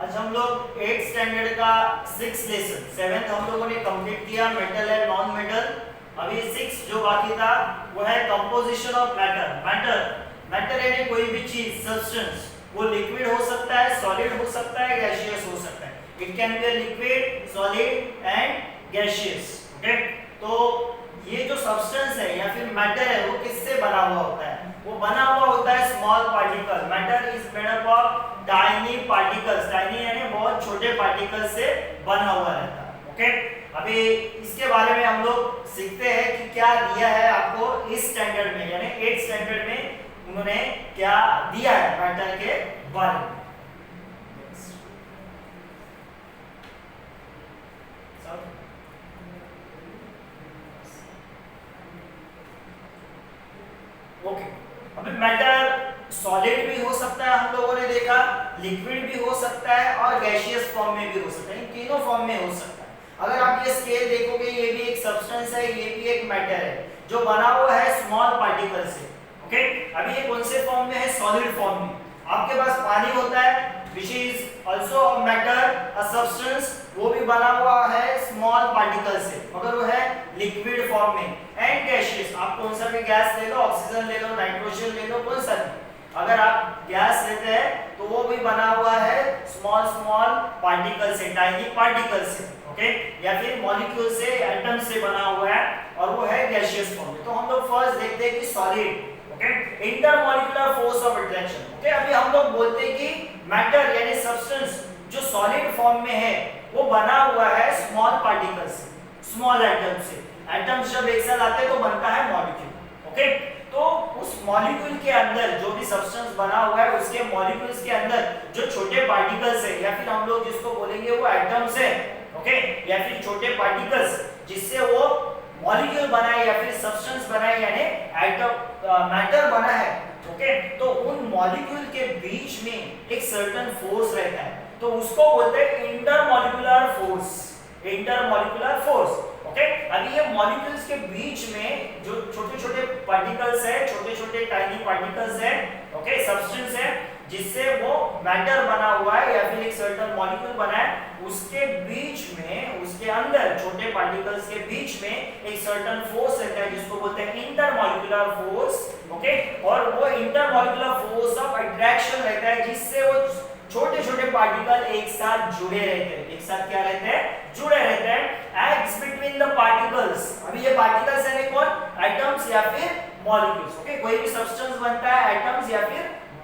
आज हम लोग 8th स्टैंडर्ड का 6th लेसन 7th हम लोगों ने कंप्लीट किया, मेटल एंड नॉन मेटल। अभी 6 जो बाकी था वो है कंपोजिशन ऑफ मैटर। मैटर यानी कोई भी चीज, सब्सटेंस, वो लिक्विड हो सकता है, सॉलिड हो सकता है, गैसियस हो सकता है। It can be liquid, solid and gaseous. Okay, तो ये जो सब्सटेंस है या फिर मैटर है वो किससे बना हुआ होता है? वो बना हुआ होता है small particle. Matter is made up of tiny particles. Tiny यानी बहुत छोटे पार्टिकल से बना हुआ रहता है। ओके, अभी इसके बारे में हम लोग सीखते हैं कि क्या दिया है आपको इस स्टैंडर्ड में, यानी 8th स्टैंडर्ड में उन्होंने क्या दिया है मैटर के बारे में। ओके, अभी मैटर सॉलिड भी हो सकता है, हम लोगों ने देखा, लिक्विड भी हो सकता है और गैसियस फॉर्म में भी हो सकता है। इन तीनों फॉर्म में हो सकता है। अगर आप ये स्केल देखोगे, ये भी एक सब्सटेंस है, ये भी एक मैटर है जो बना हुआ है स्मॉल पार्टिकल से। ओके, अभी ये कौन से फॉर्म में है? सॉलिड फॉर्म में। आपके पास पानी होता है which is also a matter, a substance, वो भी बना हुआ है स्मॉल पार्टिकल से, मगर वो है लिक्विड फॉर्म में। एंड गैसियस, आप कौन सा भी गैस ले लो, ऑक्सीजन ले लो, नाइट्रोजन ले लो, कौन सा भी, अगर आप गैस लेते हैं तो वो भी बना हुआ है स्मॉल पार्टिकल से, टाइनी पार्टिकल से। ओके, या फिर मॉलिक्यूल से, एटम से बना हुआ है और वो है गैसियस फॉर्म में। तो हम लोग फर्स्ट देखते हैं कि solid, intermolecular force of attraction. Okay, अभी हम लोग बोलते हैं कि मैटर यानी सब्सटेंस जो सॉलिड फॉर्म में है वो बना हुआ है स्मॉल पार्टिकल से, स्मॉल एटम से। एटम्स जब एक साथ आते हैं तो बनता है मॉलिक्यूल। ओके, तो उस मॉलिक्यूल के अंदर जो भी सब्सटेंस बना हुआ है उसके मॉलिक्यूल्स के अंदर जो छोटे पार्टिकल्स है, या फिर हम लोग जिसको बोलेंगे वो एटम्स है। ओके, या फिर छोटे पार्टिकल्स जिससे वो मॉलिक्यूल बना है या फिर सब्सटेंस बना है, यानी एटम मैटर बना है। ओके, तो उन मॉलिक्यूल के बीच में एक सर्टेन फोर्स रहता है, तो उसको बोलते हैं intermolecular force. Intermolecular force. Okay, अभी ये मॉलिक्यूल्स के बीच में जो छोटे-छोटे पार्टिकल्स है, छोटे-छोटे टाइनी पार्टिकल्स है, ओके, सब्सटेंस है, जिससे वो मैटर बना हुआ है या फिर एक सर्टेन मॉलिक्यूल बना है, उसके बीच में, उसके अंदर छोटे पार्टिकल्स के बीच में एक सर्टेन फोर्स रहता है जिसको बोलते हैं इंटरमॉलिक्यूलर फोर्स। ओके, और वो इंटरमॉलिक्यूलर फोर्स ऑफ अट्रैक्शन रहता है जिससे वो छोटे-छोटे पार्टिकल एक साथ जुड़े रहते हैं। एक साथ क्या रहते हैं? जुड़े रहते हैं। Acts between the particles. अभी ये पार्टिकल्स यानी कौन? एटम्स या फिर मॉलिक्यूल्स। ओके, कोई भी सब्सटेंस बनता है एटम्स या फिर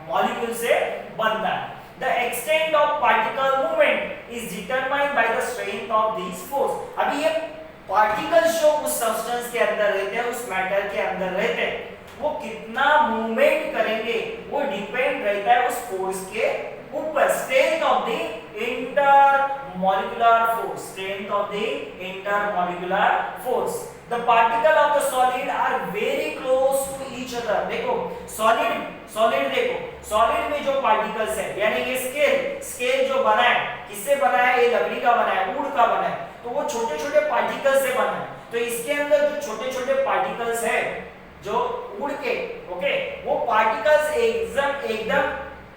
मॉलिक्यूल से बनता है। The extent of particle movement is determined by the strength of these force. अभी ये पार्टिकल्स जो उस सब्सटेंस के अंदर रहते हैं, उस मैटर के अंदर रहते हैं, वो कितना मूवमेंट करेंगे वो डिपेंड रहता है उस फोर्स के ऊपर। Strength of the intermolecular force. Strength of the intermolecular force. The particle of the solid are very close to each other. देखो सॉलिड देखो, सॉलिड में जो पार्टिकल्स है, यानी ये स्केल जो बना है, किससे बना है? ये लकड़ी का बना है, वुड का बना है, तो वो छोटे-छोटे पार्टिकल्स से बना है। तो इसके अंदर जो छोटे-छोटे पार्टिकल्स है जो वुड के, ओके, वो पार्टिकल्स एकदम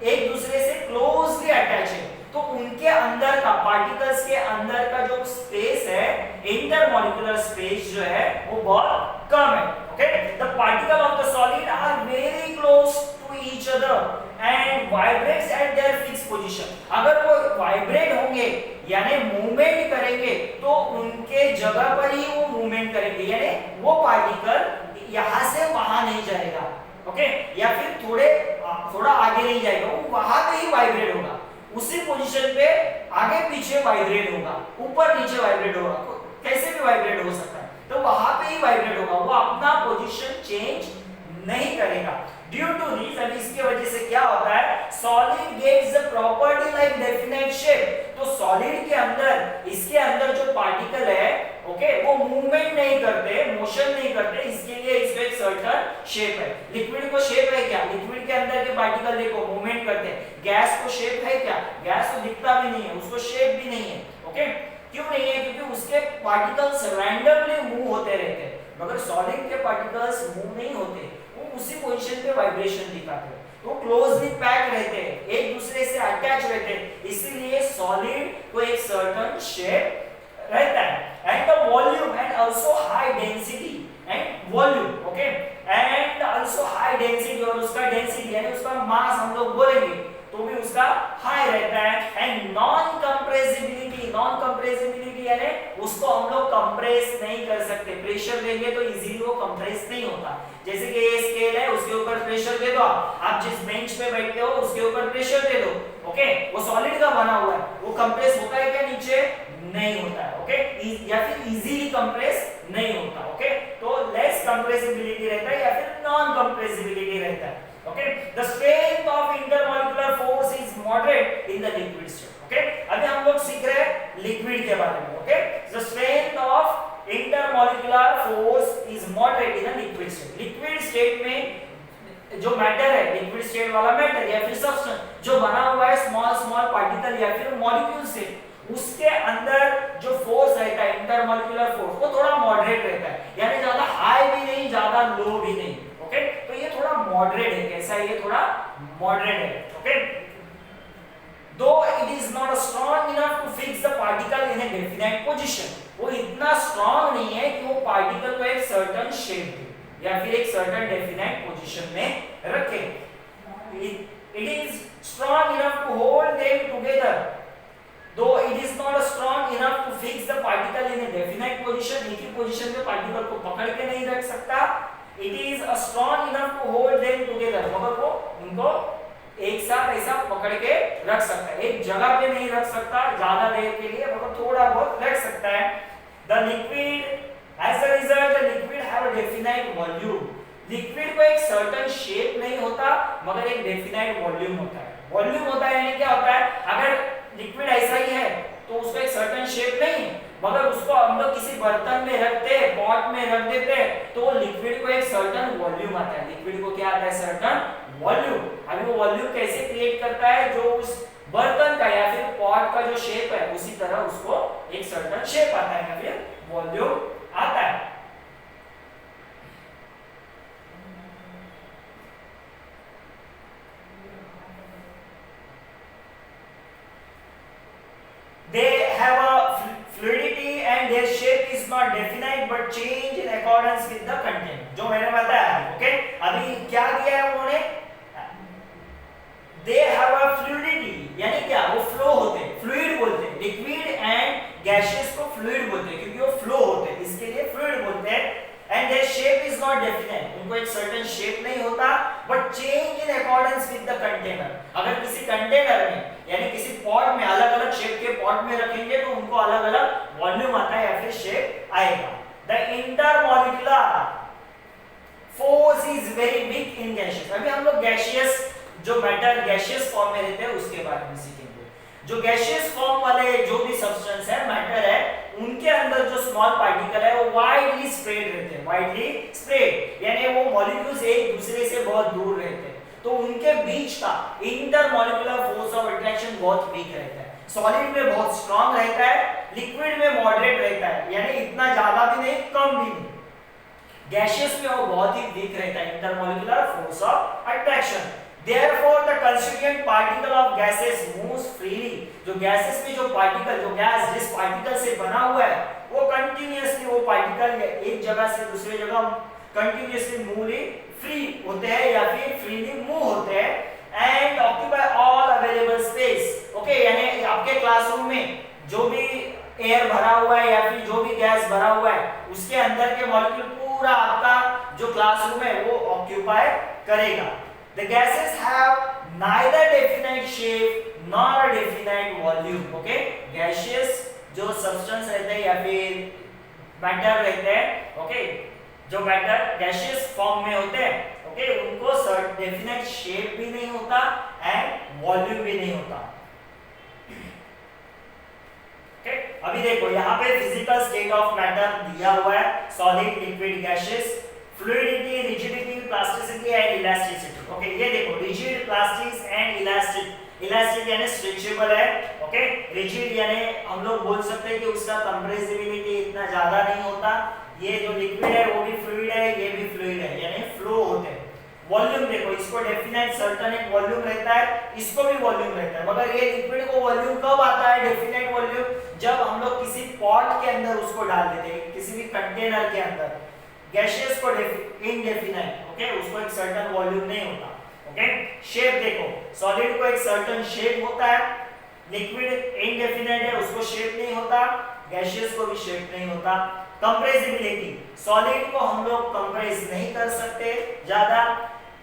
एक दूसरे से क्लोजली अटैच है। तो उनके अंदर का, पार्टिकल्स के अंदर का जो स्पेस है, इंटरमॉलिक्यूलर स्पेस जो है वो बहुत कम है। Okay, the particle of the solid are very close to each other and vibrates at their fix position. अगर वो वाइब्रेट होंगे यानी मूवमेंट करेंगे तो उनके जगह पर ही वो मूवमेंट करेंगे, यानी वो पार्टिकल यहां से वहां नहीं जाएगा। ओके, या फिर थोड़ा आगे नहीं जाएगा, वो वहां पे ही वाइब्रेट होगा, उसी पोजीशन पे आगे पीछे वाइब्रेट होगा, ऊपर नीचे वाइब्रेट होगा, कैसे भी वाइब्रेट हो सकता है, तो वहां पे ही वाइब्रेट होगा, वो अपना पोजीशन चेंज नहीं करेगा। ड्यू टू दिस, अभी इसकी वजह से क्या होता है? Solid gets the property like definite shape. तो सॉलिड के अंदर, इसके अंदर जो पार्टिकल है, ओके, वो मूवमेंट नहीं करते, मोशन नहीं करते, इसके लिए इसका एक सर्टेन शेप है। लिक्विड को शेप है क्या? लिक्विड के अंदर के पार्टिकल देखो मूवमेंट करते हैं। गैस को शेप है क्या? गैस को दिखता भी नहीं है, उसको शेप भी नहीं है। ओके, क्यों नहीं है? क्योंकि उसके पार्टिकल्स रैंडमली मूव होते रहते हैं, मगर सॉलिड के पार्टिकल्स मूव नहीं होते, वो उसी पोजीशन पे वाइब्रेशन दिखाते हैं। तो क्लोजली पैक रहते हैं, एक दूसरे से अटैच रहते हैं, इसीलिए सॉलिड को एक सर्टेन शेप रहता है। And the volume and also high density and volume, okay, and also high density, और उसका डेंसिटी यानी उसका मास हम लोग बोलेंगे तो भी उसका हाई रहता है। And non compressibility, non compressibility यानी उसको हम लोग कंप्रेस नहीं कर सकते, प्रेशर देंगे तो इजीली वो कंप्रेस नहीं होता। जैसे कि ये स्केल है, उसके ऊपर प्रेशर दे दो, आप जिस बेंच पे बैठते हो उसके ऊपर प्रेशर दे दो, ओके, वो सॉलिड का बना हुआ है, वो कंप्रेस होता है क्या नीचे? नहीं होता है, ओके, या फिर इजीली कंप्रेस नहीं होता, ओके, तो लेस कंप्रेसिबिलिटी रहता है या फिर नॉन कंप्रेसिबिलिटी रहता है, okay. The strength of intermolecular force is moderate in the liquid state, okay. अभी हम लोग सीख रहे हैं लिक्विड के बारे में, okay. The strength of intermolecular force is moderate in the liquid state. Liquid state में जो मैटर है, लिक्विड स्टेट वाला मैटर या फिर सब्सटेंस जो बना हुआ है स्मॉल स्मॉल पार्टिकल या फिर मॉलिक्यूल से, उसके अंदर जो फोर्स रहता है इंटरमॉलिक्यूलर फोर्स, वो थोड़ा मॉडरेट रहता है, यानी ज्यादा हाई भी नहीं ज्यादा लो भी नहीं, ओके, तो ये थोड़ा मॉडरेट है। कैसा है? ये थोड़ा मॉडरेट है, okay. Though it is not strong enough to fix the particle in a definite position, वो इतना स्ट्रॉन्ग नहीं है कि वो पार्टिकल को एक सर्टेन शेप दे या फिर एक सर्टेन डेफिनेट पोजीशन में रखे। It is strong enough to hold them together, though it is not strong enough to fix the particle in a definite position, एक ही पोजीशन में पार्टिकल को पकड़ के नहीं रख सकता। It is strong enough to hold them together, मगर वो उनको एक साथ ऐसा पकड़ के रख सकता है, एक जगह पे नहीं रख सकता ज्यादा देर के लिए, मगर थोड़ा बहुत रख सकता है। The liquid, as a result, the liquid have a definite volume. Liquid को एक सर्टेन शेप नहीं होता मगर एक डेफिनेट वॉल्यूम होता है। वॉल्यूम होता है यानी क्या होता है? अगर लिक्विड ऐसा ही है तो उसको एक सर्टेन शेप नहीं है, मगर उसको हम लोग किसी बर्तन में रखते हैं, पॉट में रख देते हैं, तो लिक्विड को एक सर्टेन वॉल्यूम आता है। लिक्विड को क्या आता है? Certain volume. अभी वो वॉल्यूम कैसे क्रिएट करता है? जो उस बर्तन का या फिर पॉट का जो शेप है उसी तरह उसको एक सर्टेन शेप आता है या फिर वॉल्यूम आता है। They have a fluidity and their shape is not definite but change in accordance with the content. जो मैंने बताया, ओके। अभी क्या दिया है उन्होंने? They have a fluidity, यानी क्या? वो फ्लो होते हैं, फ्लूइड बोलते हैं। लिक्विड एंड गैसेस को फ्लूइड बोलते हैं क्योंकि वो फ्लो होते हैं, इसके लिए फ्लूइड बोलते हैं। And their shape is not definite, उनको एक certain shape नहीं होता, but change in accordance with the container. अगर किसी कंटेनर में यानी किसी पॉट में अलग अलग शेप के पॉट में रखेंगे तो उनको अलग अलग वॉल्यूम आता है या फिर शेप आएगा। The intermolecular force is very weak in gaseous. अभी हम लोग गैसियस जो मैटर गैसियस फॉर्म में रहते हैं उसके बारे में सीखेंगे। जो गैसियस फॉर्म वाले जो भी सब्सटेंस है, मैटर है, उनके अंदर जो स्मॉल पार्टिकल है वो वाइडली स्प्रेड रहते हैं, वाइडली स्प्रेड यानी वो मॉलिक्यूल्स एक दूसरे से बहुत दूर रहते हैं, तो उनके बीच का इंटरमॉलिक्यूलर फोर्स ऑफ अट्रैक्शन बहुत वीक रहता है। सॉलिड में बहुत स्ट्रांग रहता है, लिक्विड में मॉडरेट रहता है, यानी इतना ज्यादा भी नहीं कम भी नहीं। गैसियस में वो बहुत ही वीक रहता है, intermolecular force of attraction. Therefore, the constituent particle of gases moves freely. जो गैसेस में जो पार्टिकल, जो गैस जिस पार्टिकल से बना हुआ है, वो कंटिन्यूअसली वो पार्टिकल एक जगह से दूसरे जगह कंटिन्यूअसली मूवली फ्री होते हैं या फिर फ्रीली मूव होते हैं and occupy all available space. Okay, यानी आपके क्लासरूम में जो भी एयर भरा हुआ है या फिर जो भी गैस भरा हुआ है उसके अंदर के मॉलिक्यूल पूरा आपका जो क्लासरूम है वो ऑक्यूपाई करेगा। The gases have neither definite shape nor a definite volume. Okay, gaseous जो substance रहते हैं या फिर matter रहते हैं, okay, जो matter gaseous form में होते हैं, okay, उनको definite shape भी नहीं होता and volume भी नहीं होता। Okay, अभी देखो यहाँ पे physical state of matter दिया हुआ है, solid, liquid, gaseous, fluidity, rigidity, plasticity and elasticity। Okay, ये देखो rigid, plastic and elastic. Elastic यानी स्ट्रेचेबल है, ओके। रिजिड यानी हम लोग बोल सकते हैं कि उसका कंप्रेसिबिलिटी इतना ज्यादा नहीं होता। ये जो लिक्विड है वो भी फ्लूइड है, ये भी फ्लूइड है, यानी फ्लो होते हैं। वॉल्यूम देखो, इसको डेफिनेट सर्टेन एक वॉल्यूम रहता है, इसको भी वॉल्यूम रहता है, मगर ये लिक्विड को वॉल्यूम कब आता है डेफिनेट वॉल्यूम, जब हम लोग किसी पॉट के अंदर उसको डाल देते हैं, किसी भी कंटेनर के अंदर। गैसियस को इनडेफिनेट, ओके, उसको एक सर्टेन वॉल्यूम नहीं होता। ओके, शेप देखो, सॉलिड को एक सर्टेन शेप होता है, लिक्विड इनडेफिनेट है, उसको शेप नहीं होता, गैसियस को भी शेप नहीं होता। कंप्रेसिबिलिटी, सॉलिड को हम लोग कंप्रेस नहीं कर सकते ज्यादा,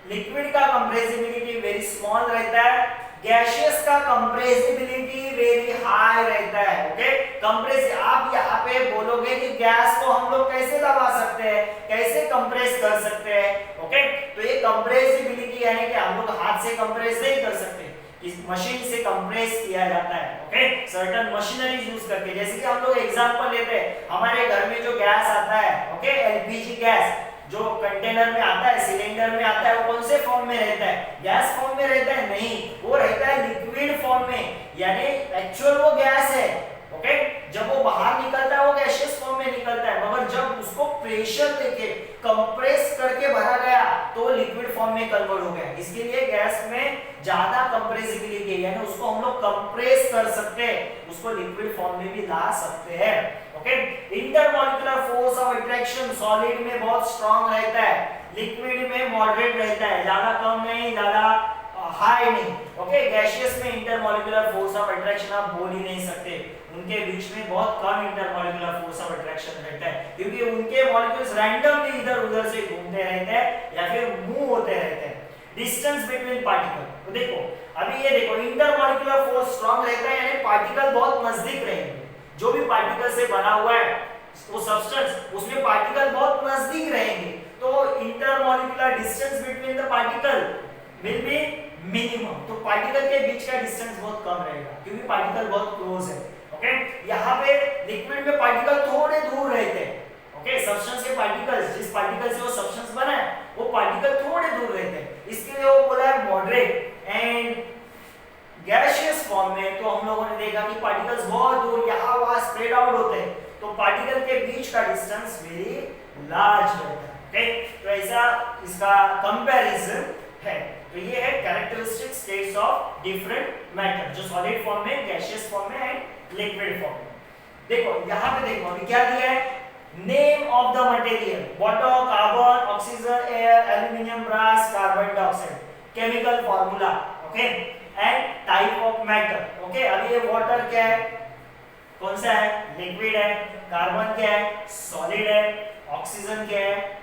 लिक्विड का कंप्रेसिबिलिटी वेरी स्मॉल रहता है, गैसियस का कंप्रेसिबिलिटी वेरी हाई रहता है। ओके, कंप्रेस, आप यहाँ पे बोलोगे कि गैस को हम लोग कैसे दबा सकते हैं, कैसे कंप्रेस कर सकते हैं। ओके, तो ये कंप्रेसिबिलिटी यानी कि हम लोग हाथ से कंप्रेस नहीं कर सकते, इस मशीन से कंप्रेस किया जाता है। ओके, सर्टेन मशीनरीज यूज करके, जैसे कि हम लोग एग्जांपल लेते हैं, हमारे घर में जो गैस आता है, ओके, एलपीजी गैस जो कंटेनर में आता है, सिलेंडर में आता है, वो कौन से फॉर्म में रहता है, गैस फॉर्म में रहता है, नहीं, वो रहता है लिक्विड फॉर्म में, यानी एक्चुअल वो गैस है। ओके, जब वो बाहर निकलता है वो गैसियस फॉर्म में निकलता है, मगर जब उसको प्रेशर देके कंप्रेस करके भरा गया तो वो लिक्विड फॉर्म में कन्वर्ट हो गया। इसके लिए गैस में ज्यादा कंप्रेसिबिलिटी है, यानी उसको हम लोग कंप्रेस कर सकते हैं, उसको लिक्विड फॉर्म में भी ला सकते हैं। Okay, intermolecular force of attraction solid में बहुत स्ट्रांग रहता है, लिक्विड में मॉडरेट रहता है, ज्यादा कम नहीं, ज्यादा हाई नहीं। ओके, गैसियस में इंटरमॉलिक्यूलर फोर्स ऑफ अट्रैक्शन आप बोल ही नहीं सकते, उनके बीच में बहुत कम इंटरमॉलिक्यूलर फोर्स ऑफ अट्रैक्शन रहता है, क्योंकि उनके मॉलिक्यूल्स रैंडमली इधर उधर से घूमते रहते हैं या फिर मूव होते रहते हैं। डिस्टेंस बिटवीन पार्टिकल, तो देखो अभी ये देखो, इंटरमॉलिक्यूलर फोर्स स्ट्रांग रहता है, यानी पार्टिकल बहुत नजदीक रहेंगे, जो भी पार्टिकल से बना हुआ है वो सब्सटेंस, उसमें पार्टिकल बहुत नजदीक रहेंगे, तो intermolecular distance between the particle will be minimum, तो पार्टिकल के बीच का डिस्टेंस बहुत कम रहेगा, क्योंकि पार्टिकल बहुत क्लोज है। ओके, यहाँ पे लिक्विड में पार्टिकल थोड़े दूर रहते हैं। ओके, सब्सटेंस के पार्टिकल्स, जिस पार्टिकल से वो सब्सटेंस बना है वो पार्टिकल थोड़े दूर रहते हैं, इसके लिए वो बोला है मॉडरेट। एंड गैसियस फॉर्म में तो हम लोगों ने देखा कि पार्टिकल्स बहुत दूर यहाँ वहाँ स्प्रेड आउट होते हैं, तो पार्टिकल के बीच का डिस्टेंस वेरी लार्ज रहता है। ओके, तो ऐसा इसका कंपैरिजन है। तो ये है characteristic states of different matter, जो सॉलिड फॉर्म में, गैसियस फॉर्म में एंड लिक्विड फॉर्म में। देखो यहाँ पे देखो अभी क्या दिया है, name of the material, water, carbon, oxygen, air, aluminium, brass, carbon dioxide, chemical formula, okay, and type of matter. Okay, अभी ये वाटर क्या है, कौन सा है, लिक्विड है, कार्बन क्या है, सॉलिड है, ऑक्सीजन क्या है,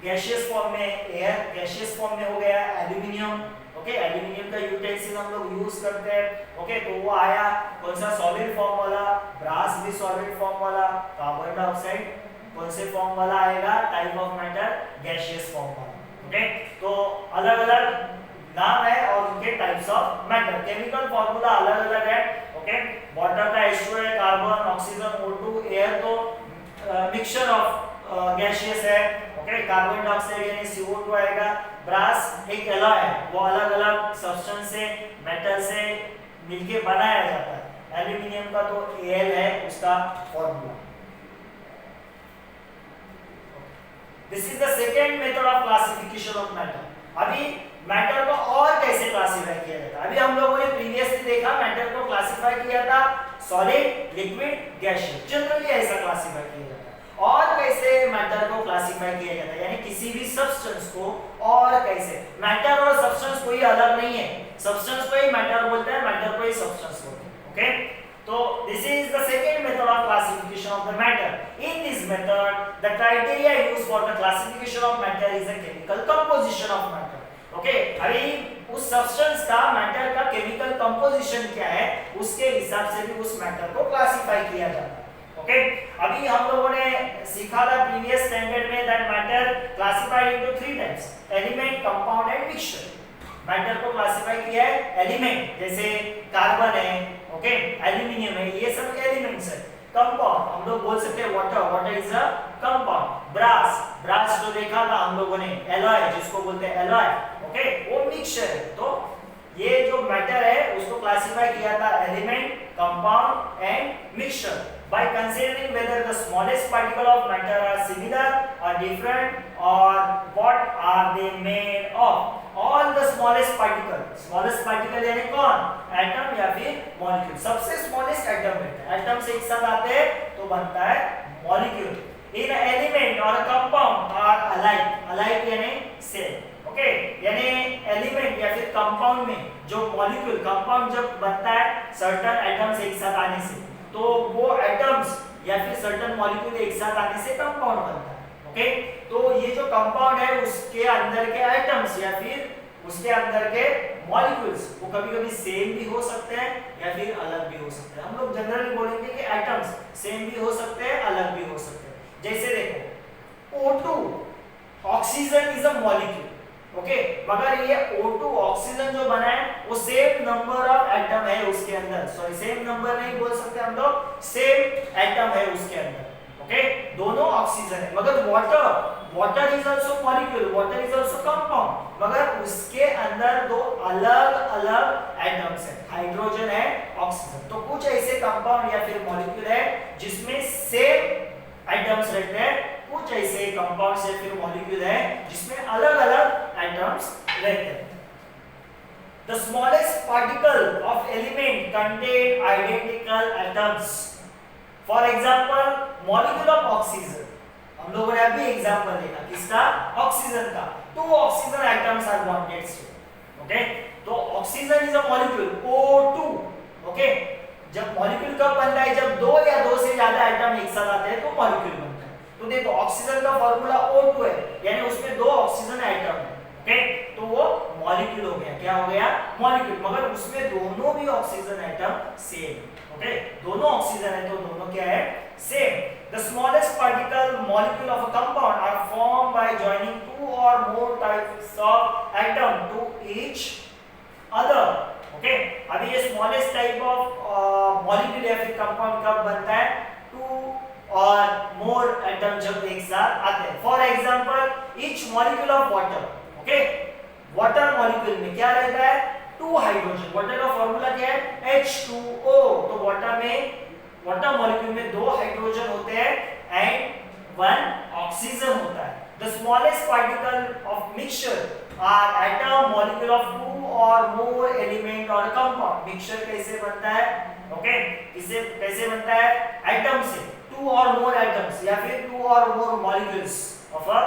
गैसियस फॉर्म में, एयर गैसियस फॉर्म में हो गया, एल्यूमिनियम, ओके, एल्यूमिनियम का यूटेंसिल हम लोग यूज करते हैं। ओके, तो वो आया कौन सा, सॉलिड फॉर्म वाला, ब्रास भी सॉलिड फॉर्म वाला, कार्बन डाइऑक्साइड कौन से फॉर्म वाला आएगा, type of matter gaseous form वाला। ओके, तो अलग अलग नाम है और उनके types of matter, chemical formula अलग अलग है। ओके, वाटर का H2 है, कार्बन, ऑक्सीजन O2, एयर तो मिक्सचर ऑफ गैसियस है। ओके, कार्बन डाइऑक्साइड यानी CO2 आएगा, ब्रास एक एलॉय है, वो अलग अलग सब्सटेंस से, मेटल से मिलके बनाया जाता है। एल्यूमिनियम का तो Al है उसका formula. This is the second method of classification of matter. अभी मैटर को और कैसे क्लासिफाई किया जाता है, अभी हम लोगों ने प्रीवियसली देखा मैटर को क्लासिफाई किया था सॉलिड, लिक्विड, गैसियस, जनरली ऐसा क्लासिफाई किया जाता है। और कैसे मैटर को क्लासिफाई किया जाता है, यानी किसी भी सब्सटेंस को और कैसे, मैटर और सब्सटेंस कोई अलग नहीं है, सब्सटेंस को ही मैटर बोलते हैं, मैटर को ही सब्सटेंस बोलते हैं। ओके, तो this is the second method of classification of the matter. In this method the criteria used for the classification of matter is the chemical composition of matter. Okay, अभी उस substance का, matter का chemical composition क्या है, उसके हिसाब से भी उस मैटर को क्लासिफाई किया जाता है। ओके, अभी हम लोगों ने सीखा था प्रीवियस स्टैंडर्ड में that matter classified into 3 types, element, compound and mixture. Matter को क्लासिफाई किया है एलिमेंट, जैसे कार्बन है, ओके, एल्यूमिनियम है, ये सब एलिमेंट्स है। कंपाउंड हम लोग बोल सकते हैं water, water is a compound. Brass, brass जो देखा था हम लोगों ने, एलॉय जिसको बोलते हैं एलॉय, ओके, वो मिक्सचर है। तो ये जो मैटर है उसको क्लासिफाई किया था element, compound and mixture by considering whether the smallest particle of matter are similar or different or what are they made of। all the smallest particle यानी कौन, एटम या फिर मॉलिक्यूल। सबसे स्मॉलेस्ट एटम रहता है, atom से एक साथ आते हैं तो बनता है molecule. In element or compound are alike यानी सेम। ओके, यानी एलिमेंट या फिर कंपाउंड में जो मॉलिक्यूल, कंपाउंड जब बनता है सर्टेन एटम्स एक साथ आने से, तो वो एटम्स या फिर सर्टेन मॉलिक्यूल एक साथ आने से कंपाउंड बनता है। ओके, तो ये जो कंपाउंड है उसके अंदर के एटम्स या फिर उसके अंदर के मॉलिक्यूल्स वो कभी-कभी सेम भी हो सकते हैं या फिर अलग भी हो सकते हैं। हम लोग जनरली बोलेंगे कि एटम्स सेम भी हो सकते हैं, अलग भी हो सकते हैं। जैसे देखो O2 oxygen is a molecule. Okay, मगर ये O2 ऑक्सीजन जो बना है वो सेम नंबर ऑफ एटम है उसके अंदर, सॉरी सेम नंबर नहीं बोल सकते हम लोग, सेम एटम है उसके अंदर। ओके, दोनों ऑक्सीजन है। मगर water is also molecule, water is also compound, मगर उसके अंदर दो अलग अलग एटम्स है, हाइड्रोजन है, ऑक्सीजन। तो कुछ ऐसे कंपाउंड या फिर मॉलिक्यूल है जिसमें सेम एटम्स रहते हैं, कुछ ऐसे कंपाउंड्स या फिर मॉलिक्यूल है जिसमें अलग अलग एटम्स रहते हैं। The smallest particle of element contain identical atoms. For example, molecule of oxygen. हम लोगों ने अभी एग्जांपल देखा किसका, ऑक्सीजन का। 2 oxygen atoms are bonded state. Okay, तो oxygen is a molecule O2। Okay, जब मॉलिक्यूल कब बनता है, जब 2 या 2 से ज्यादा एटम एक साथ आते हैं तो मॉलिक्यूल बनता है। तो देखो ऑक्सीजन का फार्मूला O2 है, यानी उसमें 2 ऑक्सीजन एटम है। ओके, तो वो मॉलिक्यूल हो गया, क्या हो गया, मॉलिक्यूल। मगर उसमें दोनों भी ऑक्सीजन एटम सेम। ओके, दोनों ऑक्सीजन है तो दोनों क्या है, same. The smallest particle molecule of a compound are formed by joining 2 or more types of atom to each other. Okay, अभी ये स्मॉलेस्ट टाइप ऑफ मॉलिक्यूल या फिर कंपाउंड कब बनता है, 2 और मोर एटम जब एक साथ आते हैं। For example each molecule of water. Okay, water molecule में क्या रहता है, 2 हाइड्रोजन। वाटर का फार्मूला क्या है, H2O। तो वाटर मॉलिक्यूल में 2 हाइड्रोजन होते हैं एंड 1 ऑक्सीजन होता है। The smallest particle of mixture are atom molecule of 2 or more element or compound. Mixture कैसे बनता है, ओके, इसे कैसे बनता है, एटम से, 2 और मोर एटम्स या फिर 2 or more molecules of a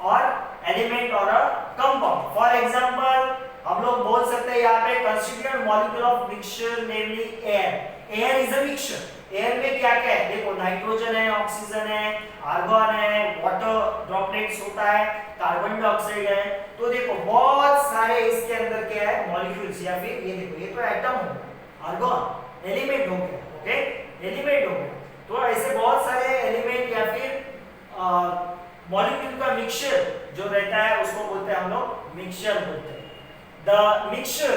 और एलिमेंट और अ कंपाउंड। फॉर एग्जांपल हम लोग बोल सकते हैं यहाँ पे constituent molecule of mixture namely air. Air is a mixture. Air में क्या क्या है, देखो नाइट्रोजन है, ऑक्सीजन है, आर्गन है, वाटर ड्रॉपलेट्स होता है, कार्बन डाइऑक्साइड है। तो देखो बहुत सारे इसके अंदर क्या है, मॉलिक्यूल्स या फिर ये देखो ये तो एटम हो गया, आर्गन एलिमेंट हो गया। ओके, एलिमेंट हो गया। तो ऐसे बहुत सारे एलिमेंट या फिर मॉलिक्यूल का मिक्सचर जो रहता है उसको बोलते हैं हम लोग मिक्सचर बोलते हैं। द मिक्सचर,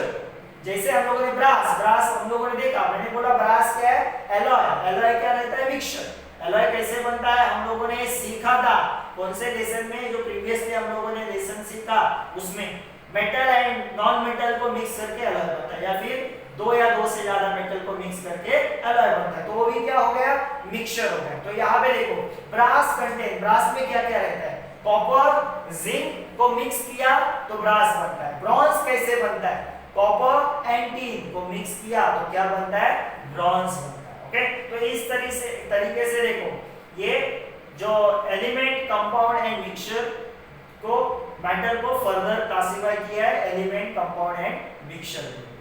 जैसे हम लोगों ने ब्रास हम लोगों ने देखा, मैंने बोला ब्रास क्या है, एलॉय क्या रहता है, मिक्सचर। एलॉय कैसे बनता है हम लोगों ने सीखा था, कौन से लेसन में, जो प्रीवियसली हम लोगों ने लेसन सीखा उसमें। मेटल एंड नॉन मेटल को मिक्स करके एलॉय बनता है, या फिर 2 या 2 से ज्यादा मेटल को मिक्स करके एलॉय बनता है, तो वो भी क्या हो गया, मिक्सचर हो गया। तो यहाँ पे देखो ब्रास कंटेन, ब्रास में क्या क्या रहता है, कॉपर जिंक को मिक्स किया तो ब्रास बनता है। ब्रॉन्ज कैसे बनता है, कॉपर एंड टिन को मिक्स किया तो क्या बनता है, ब्रॉन्ज बनता है। ओके, तो इस तरीके से देखो ये जो एलिमेंट, कंपाउंड एंड मिक्सचर को, मैटर को फर्दर क्लासिफाई किया है एलिमेंट, कंपाउंड एंड मिक्सचर।